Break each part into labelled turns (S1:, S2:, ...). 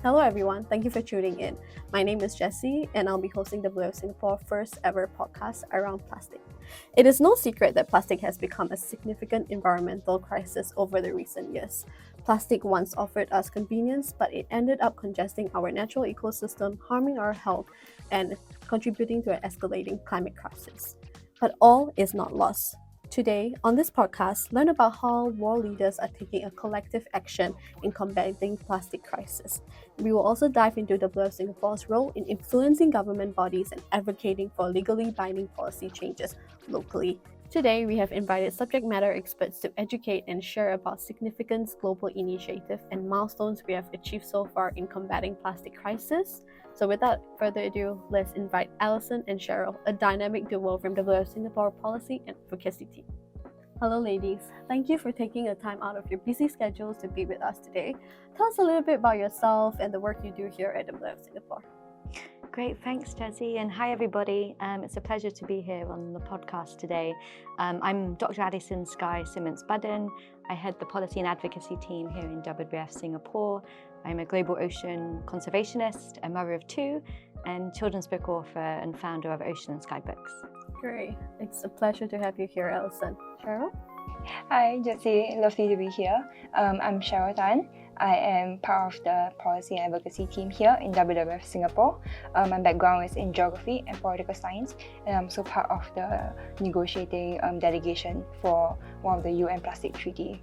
S1: Hello everyone, thank you for tuning in. My name is Jessie and I'll be hosting WWF-Singapore first ever podcast around plastic. It is no secret that plastic has become a significant environmental crisis over the recent years. Plastic once offered us convenience, but it ended up congesting our natural ecosystem, harming our health, and contributing to an escalating climate crisis. But all is not lost. Today, on this podcast, learn about how world leaders are taking a collective action in combating plastic crisis. We will also dive into WWF-Singapore's role in influencing government bodies and advocating for legally binding policy changes locally. Today, we have invited subject matter experts to educate and share about significant global initiatives and milestones we have achieved so far in combating plastic crisis. So without further ado, let's invite Alison and Cheryl, a dynamic duo from WWF-Singapore Policy and Advocacy team. Hello ladies, thank you for taking the time out of your busy schedules to be with us today. Tell us a little bit about yourself and the work you do here at WWF-Singapore.
S2: Great, thanks Jessie, and hi everybody. It's a pleasure to be here on the podcast today. I'm Dr. Addison Skye Simmons-Budden. I head the Policy and Advocacy team here in WWF Singapore. I'm a global ocean conservationist, a mother of two, and children's book author and founder of Ocean and Sky Books.
S1: Great, it's a pleasure to have you here, Alison. Cheryl?
S3: Hi Jessie, lovely to be here. I'm Cheryl Tan. I am part of the Policy and Advocacy team here in WWF Singapore. My background is in geography and political science, and I'm also part of the negotiating delegation for one of the UN Plastic Treaty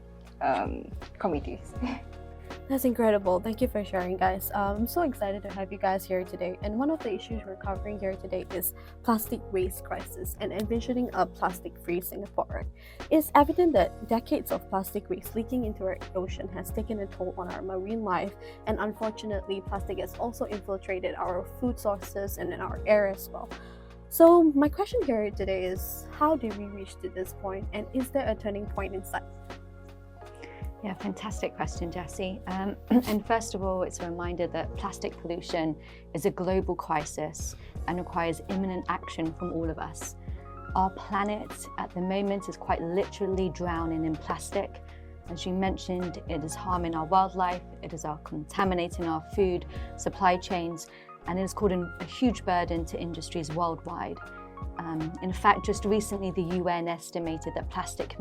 S3: committees.
S1: That's incredible. Thank you for sharing, guys. I'm so excited to have you guys here today. And one of the issues we're covering here today is plastic waste crisis and envisioning a plastic-free Singapore. It's evident that decades of plastic waste leaking into our ocean has taken a toll on our marine life, and unfortunately, plastic has also infiltrated our food sources and in our air as well. So my question here today is, how did we reach to this point, and is there a turning point in sight?
S2: Yeah, fantastic question, Jessie. And first of all, it's a reminder that plastic pollution is a global crisis and requires imminent action from all of us. Our planet at the moment is quite literally drowning in plastic. As you mentioned, it is harming our wildlife, it is contaminating our food supply chains, and it is causing a huge burden to industries worldwide. In fact, just recently, the UN estimated that plastic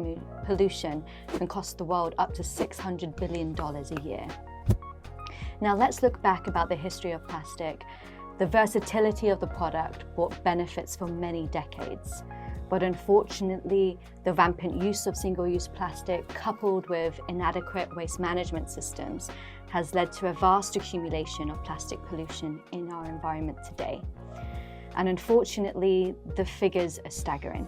S2: pollution can cost the world up to $600 billion a year. Now, let's look back about the history of plastic. The versatility of the product brought benefits for many decades. But unfortunately, the rampant use of single-use plastic, coupled with inadequate waste management systems, has led to a vast accumulation of plastic pollution in our environment today. And unfortunately, the figures are staggering.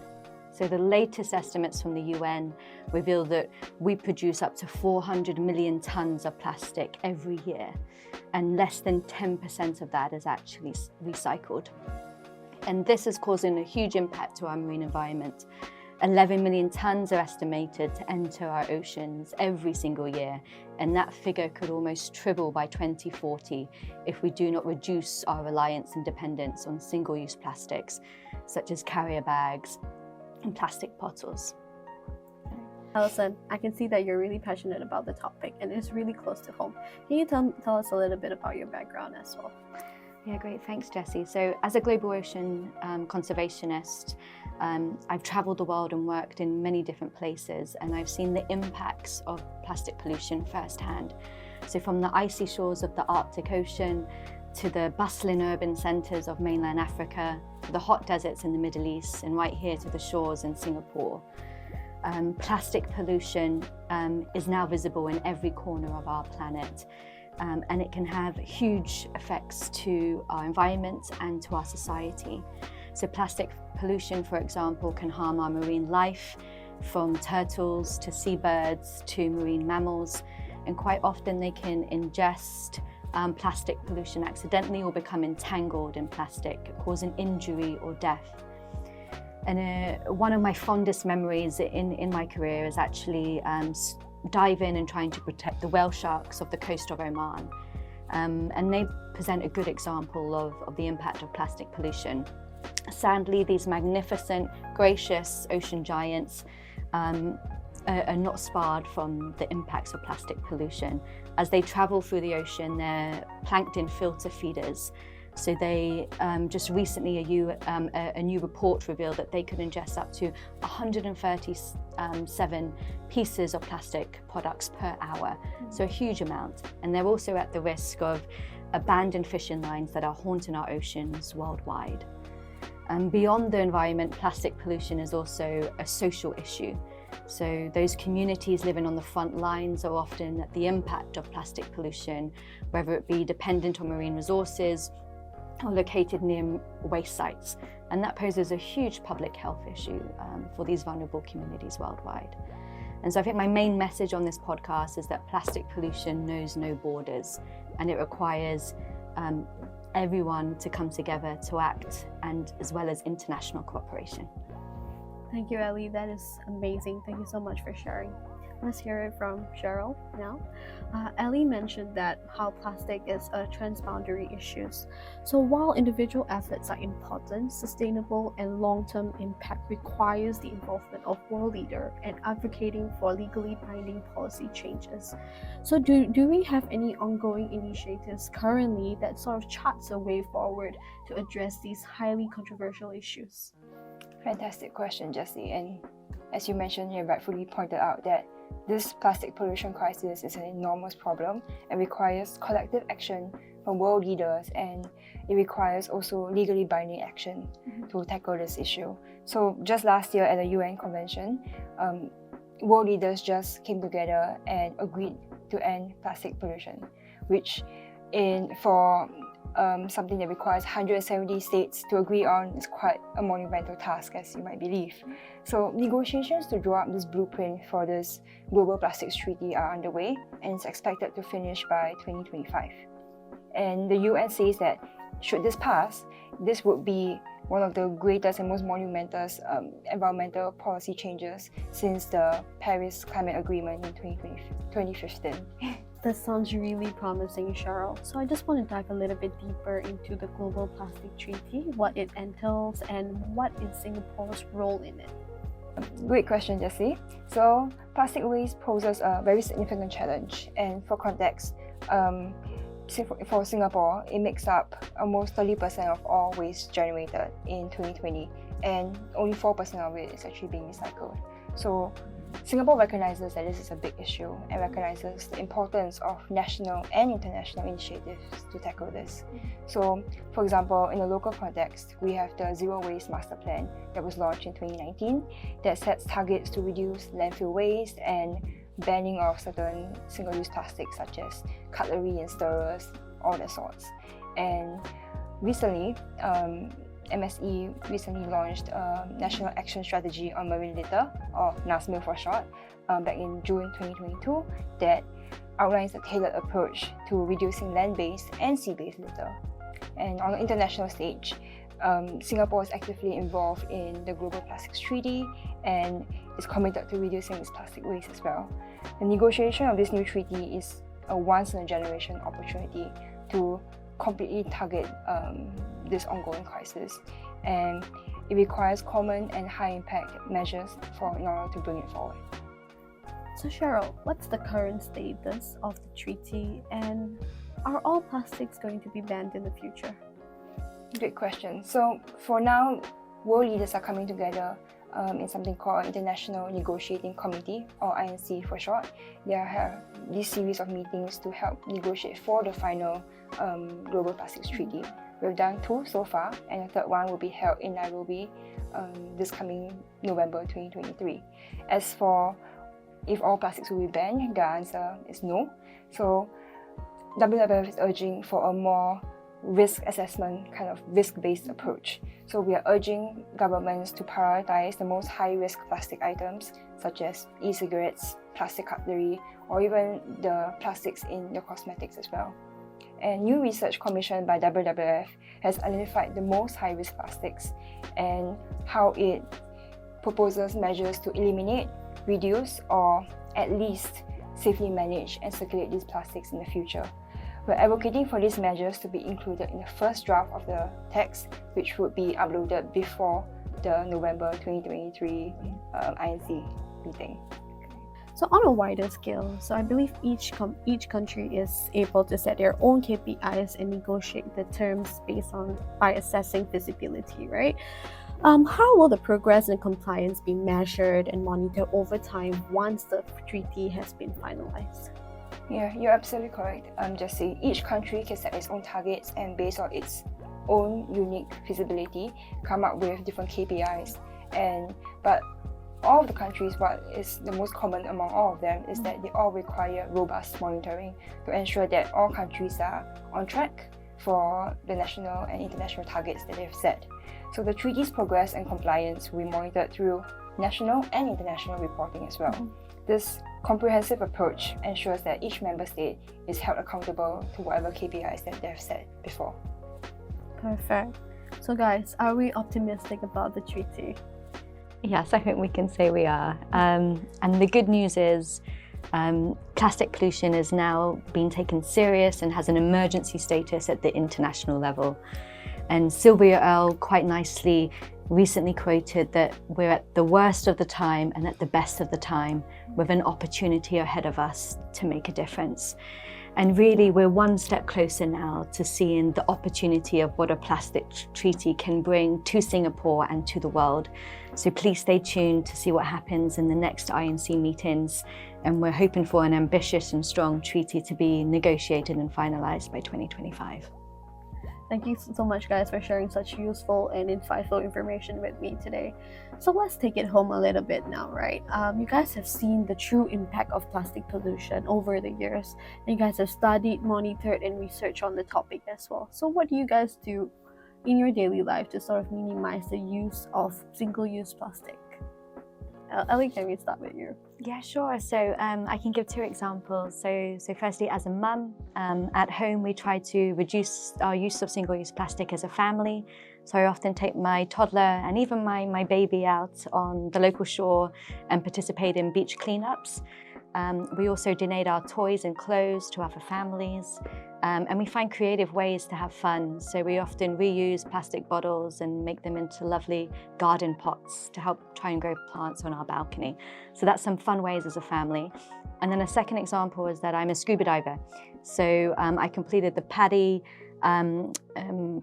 S2: So the latest estimates from the UN reveal that we produce up to 400 million tons of plastic every year, and less than 10% of that is actually recycled. And this is causing a huge impact to our marine environment. 11 million tons are estimated to enter our oceans every single year, and that figure could almost triple by 2040 if we do not reduce our reliance and dependence on single-use plastics, such as carrier bags and plastic bottles.
S1: Alison, I can see that you're really passionate about the topic and it's really close to home. Can you tell us a little bit about your background as well?
S2: Yeah, great. Thanks, Jessie. So as a global ocean conservationist, I've traveled the world and worked in many different places, and I've seen the impacts of plastic pollution firsthand. So from the icy shores of the Arctic Ocean to the bustling urban centres of mainland Africa, to the hot deserts in the Middle East, and right here to the shores in Singapore. Plastic pollution is now visible in every corner of our planet. And it can have huge effects to our environment and to our society. So plastic pollution, for example, can harm our marine life, from turtles to seabirds to marine mammals, and quite often they can ingest plastic pollution accidentally or become entangled in plastic, causing injury or death. And one of my fondest memories in my career is actually dive in and trying to protect the whale sharks of the coast of Oman. And they present a good example of the impact of plastic pollution. Sadly, these magnificent, gracious ocean giants are not sparred from the impacts of plastic pollution. As they travel through the ocean, they're plankton filter feeders. So they just recently a new report revealed that they could ingest up to 137 pieces of plastic products per hour. So a huge amount. And they're also at the risk of abandoned fishing lines that are haunting our oceans worldwide. Beyond the environment, plastic pollution is also a social issue. So those communities living on the front lines are often at the impact of plastic pollution, whether it be dependent on marine resources or located near waste sites. And that poses a huge public health issue for these vulnerable communities worldwide. And so I think my main message on this podcast is that plastic pollution knows no borders, and it requires everyone to come together to act, and as well as international cooperation.
S1: Thank you, Ellie. That is amazing. Thank you so much for sharing. Let's hear it from Cheryl now. Ellie mentioned that how plastic is a transboundary issue. So while individual efforts are important, sustainable and long-term impact requires the involvement of world leaders and advocating for legally binding policy changes. So do we have any ongoing initiatives currently that sort of charts a way forward to address these highly controversial issues?
S3: Fantastic question, Jessie. And as you mentioned, you rightfully pointed out that this plastic pollution crisis is an enormous problem and requires collective action from world leaders, and it requires also legally binding action to tackle this issue. So just last year at the UN Convention, world leaders just came together and agreed to end plastic pollution, which for something that requires 170 states to agree on is quite a monumental task, as you might believe. So negotiations to draw up this blueprint for this global plastics treaty are underway, and it's expected to finish by 2025. And the UN says that should this pass, this would be one of the greatest and most monumental environmental policy changes since the Paris Climate Agreement in 2015.
S1: That sounds really promising, Cheryl. So I just want to dive a little bit deeper into the Global Plastic Treaty, what it entails, and what is Singapore's role in it.
S3: Great question, Jessie. So plastic waste poses a very significant challenge, and for context, for Singapore, it makes up almost 30% of all waste generated in 2020, and only 4% of it is actually being recycled. So Singapore recognizes that this is a big issue and recognizes the importance of national and international initiatives to tackle this. So, for example, in a local context, we have the Zero Waste Master Plan that was launched in 2019 that sets targets to reduce landfill waste and banning of certain single-use plastics such as cutlery and stirrers, all that sorts. And recently, MSE recently launched a National Action Strategy on Marine Litter, or NASMIL for short, back in June 2022, that outlines a tailored approach to reducing land-based and sea-based litter. And on the international stage, Singapore is actively involved in the Global Plastics Treaty and is committed to reducing its plastic waste as well. The negotiation of this new treaty is a once-in-a-generation opportunity to completely target this ongoing crisis, and it requires common and high-impact measures in order to bring it forward.
S1: So Cheryl, what's the current status of the treaty, and are all plastics going to be banned in the future?
S3: Great question. So for now, world leaders are coming together in something called International Negotiating Committee, or INC for short. They have this series of meetings to help negotiate for the final Global Plastics Treaty. We've done 2 so far, and the third one will be held in Nairobi this coming November 2023. As for if all plastics will be banned, the answer is no. So WWF is urging for a more risk assessment, kind of risk-based approach. So we are urging governments to prioritize the most high-risk plastic items such as e-cigarettes, plastic cutlery, or even the plastics in the cosmetics as well. And new research commissioned by WWF has identified the most high-risk plastics and how it proposes measures to eliminate, reduce, or at least safely manage and circulate these plastics in the future. We're advocating for these measures to be included in the first draft of the text, which would be uploaded before the November 2023 INC meeting.
S1: So on a wider scale, so I believe each country is able to set their own KPIs and negotiate the terms by assessing feasibility, right? How will the progress and compliance be measured and monitored over time once the treaty has been finalized?
S3: Yeah, you're absolutely correct, Jessie. Each country can set its own targets and based on its own unique feasibility, come up with different KPIs. But all of the countries, what is the most common among all of them is that they all require robust monitoring to ensure that all countries are on track for the national and international targets that they've set. So the treaty's progress and compliance will be monitored through national and international reporting as well. This comprehensive approach ensures that each member state is held accountable to whatever KPIs that they've set before.
S1: Perfect. So guys, are we optimistic about the treaty?
S2: Yes, I think we can say we are. And the good news is plastic pollution is now being taken serious and has an emergency status at the international level. And Sylvia Earle quite nicely recently quoted that we're at the worst of the time and at the best of the time with an opportunity ahead of us to make a difference. And really, we're one step closer now to seeing the opportunity of what a plastic treaty can bring to Singapore and to the world. So please stay tuned to see what happens in the next INC meetings. And we're hoping for an ambitious and strong treaty to be negotiated and finalized by 2025.
S1: Thank you so much, guys, for sharing such useful and insightful information with me today. So let's take it home a little bit now, right? You guys have seen the true impact of plastic pollution over the years. And you guys have studied, monitored, and researched on the topic as well. So what do you guys do in your daily life to sort of minimize the use of single-use plastic? Ellie, can we start with you?
S2: Yeah, sure. So I can give two examples. So firstly, as a mum, at home we try to reduce our use of single-use plastic as a family. So I often take my toddler and even my baby out on the local shore and participate in beach cleanups. We also donate our toys and clothes to other families. And we find creative ways to have fun. So we often reuse plastic bottles and make them into lovely garden pots to help try and grow plants on our balcony. So that's some fun ways as a family. And then a second example is that I'm a scuba diver. So I completed the PADI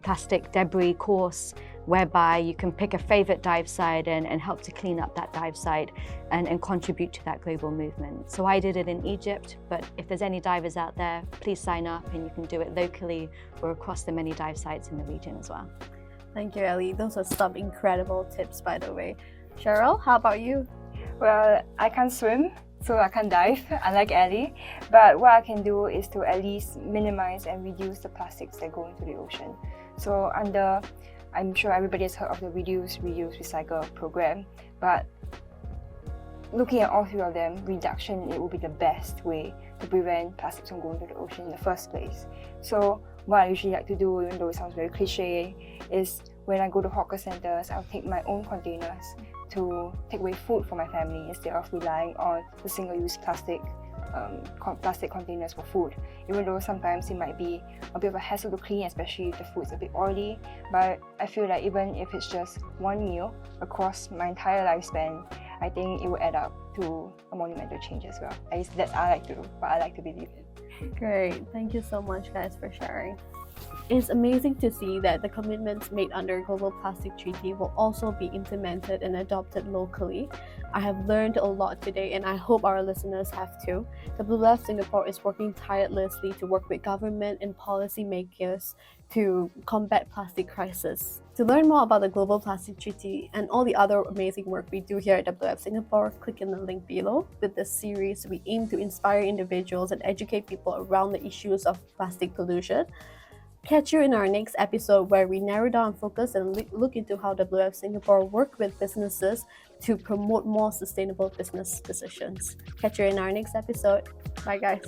S2: plastic debris course, whereby you can pick a favorite dive site and help to clean up that dive site and contribute to that global movement. So I did it in Egypt, but if there's any divers out there, please sign up and you can do it locally or across the many dive sites in the region as well.
S1: Thank you, Ellie. Those are some incredible tips, by the way. Cheryl, how about you?
S3: Well, I can't swim, so I can't dive, unlike Ellie. But what I can do is to at least minimize and reduce the plastics that go into the ocean. So I'm sure everybody has heard of the Reduce, Reuse, Recycle program, but looking at all three of them, reduction, it will be the best way to prevent plastics from going to the ocean in the first place. So what I usually like to do, even though it sounds very cliche, is when I go to hawker centers, I'll take my own containers to take away food for my family instead of relying on the single-use plastic containers for food. Even though sometimes it might be a bit of a hassle to clean, especially if the food's a bit oily, but I feel like even if it's just one meal across my entire lifespan, I think it will add up to a monumental change as well. At least that's what I like to believe in.
S1: Great. Thank you so much, guys, for sharing. It's amazing to see that the commitments made under Global Plastic Treaty will also be implemented and adopted locally. I have learned a lot today and I hope our listeners have too. WWF-Singapore is working tirelessly to work with government and policymakers to combat plastic crisis. To learn more about the Global Plastic Treaty and all the other amazing work we do here at WWF-Singapore, click in the link below. With this series, we aim to inspire individuals and educate people around the issues of plastic pollution. Catch you in our next episode where we narrow down focus and look into how WWF Singapore work with businesses to promote more sustainable business decisions. Catch you in our next episode. Bye, guys.